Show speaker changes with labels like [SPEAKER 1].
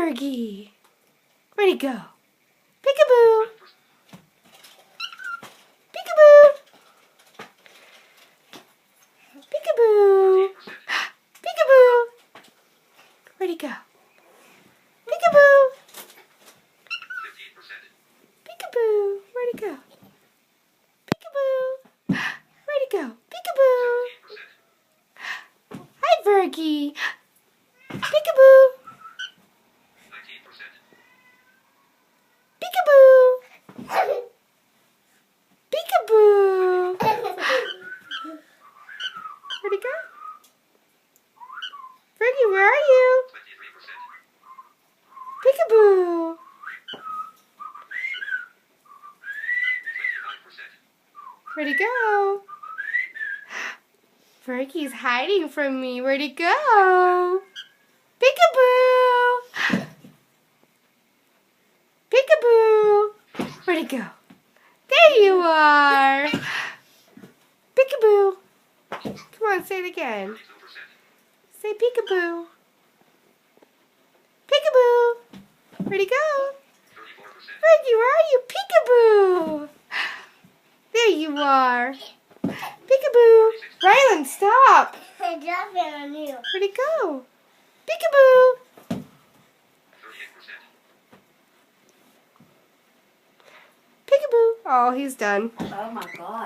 [SPEAKER 1] Virgy. Where'd he go? Peekaboo. Peekaboo. Peekaboo. Peekaboo. Where'd he go? Peekaboo. Peekaboo. Where'd he go? Peekaboo. Where'd he go? Peekaboo. Hi, Virgy. Peekaboo. Peekaboo. Peekaboo. Where'd he go? Virgy, where are you? Peekaboo. Where'd he go? Virgy's hiding from me. Where'd he go? Peekaboo. Peekaboo. Where'd he go? There you are. Peekaboo. Come on, say it again. Say peekaboo. Peekaboo. Where'd he go? Virgy, where are you? Peekaboo. There you are. Peekaboo. Rylan, stop.
[SPEAKER 2] I dropped it on you.
[SPEAKER 1] Where'd he go? Peekaboo. Peekaboo. Oh, he's done.
[SPEAKER 2] Oh my God.